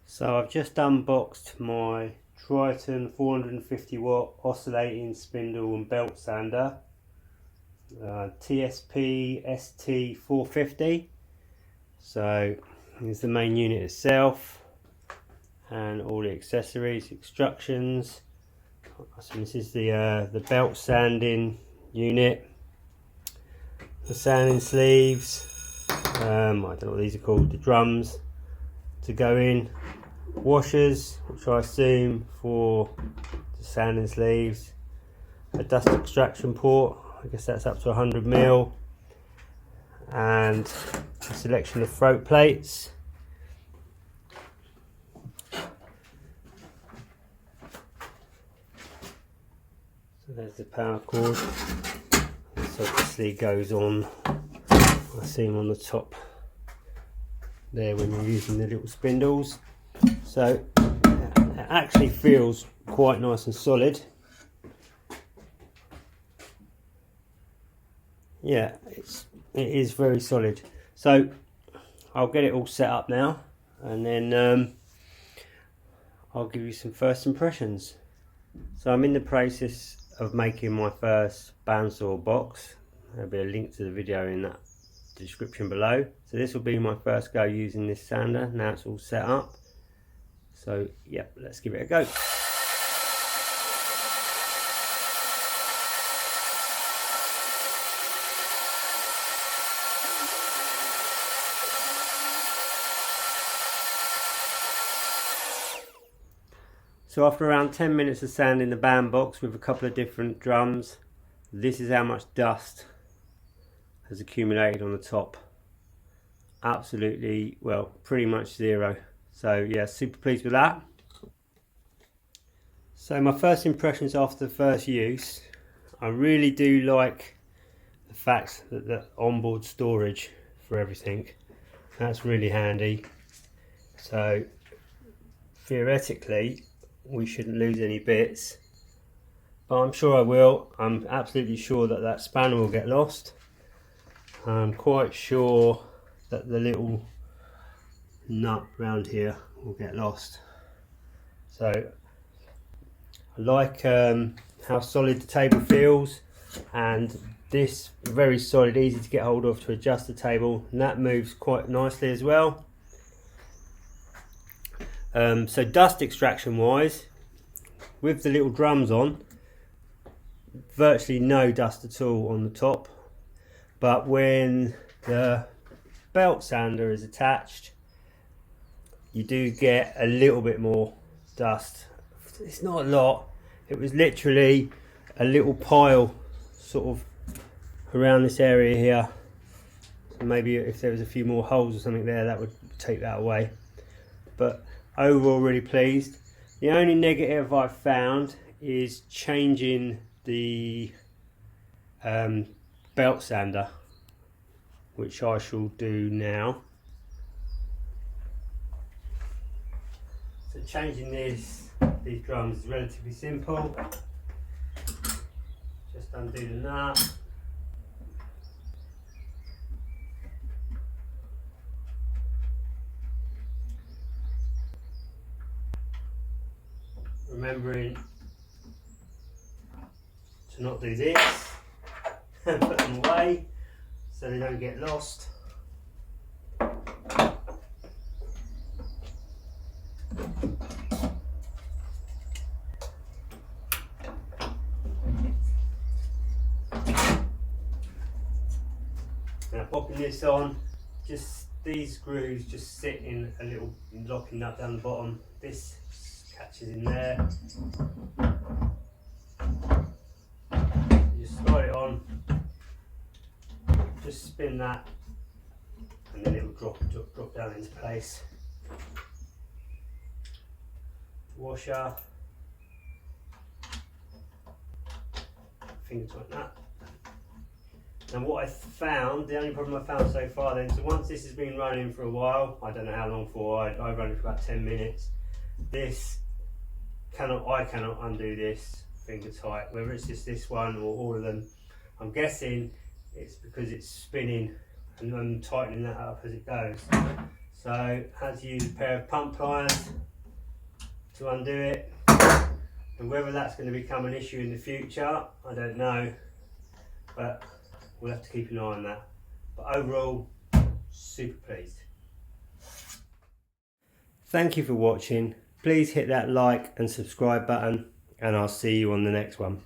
So I've just unboxed my Triton 450 watt oscillating spindle and belt sander, TSP ST450. So here's the main unit itself and all the accessories, instructions. So this is the belt sanding unit, the sanding sleeves, I don't know what these are called, the drums to go in, washers which I assume for the sanding sleeves, a dust extraction port, I guess that's up to 100 ml, and a selection of throat plates. So there's the power cord. This obviously goes on, I see them on the top there when you're using the little spindles. So it actually feels quite nice and solid. Yeah, it is very solid. So I'll get it all set up now, and then I'll give you some first impressions. So I'm in the process of making my first bandsaw box. There'll be a link to the video in that description below. So this will be my first go using this sander. Now it's all set up. So yeah, let's give it a go. So after around 10 minutes of sanding the band box with a couple of different drums, this is how much dust has accumulated on the top. Absolutely, well, pretty much zero. So yeah, super pleased with that. So my first impressions after the first use, I really do like the fact that the onboard storage for everything, that's really handy. So theoretically we shouldn't lose any bits, but I'm sure I will. I'm absolutely sure that that spanner will get lost. I'm quite sure that the little nut round here will get lost. So I like how solid the table feels, and this very solid, easy to get hold of to adjust the table, and that moves quite nicely as well. So dust extraction wise, with the little drums on, virtually no dust at all on the top, but when the belt sander is attached, you do get a little bit more dust. It's not a lot, it was literally a little pile sort of around this area here. So maybe if there was a few more holes or something there, that would take that away. But overall really pleased. The only negative I've found is changing the belt sander, which I shall do now. So changing these drums is relatively simple. Just undo the nut. Remembering to not do this and put them away so they don't get lost. Now popping this on, just these grooves just sit in a little locking nut down the bottom. This catches in there. You just slide it on, just spin that, and then it will drop down into place. Washer, fingers like that. And what I found, the only problem I found so far then, so once this has been running for a while, I don't know how long for, I run it for about 10 minutes, I cannot undo this finger tight, whether it's just this one or all of them. I'm guessing it's because it's spinning and I'm tightening that up as it goes. So I had to use a pair of pump pliers to undo it, and whether that's going to become an issue in the future, I don't know, but we'll have to keep an eye on that. But overall, super pleased. Thank you for watching. Please hit that like and subscribe button, and I'll see you on the next one.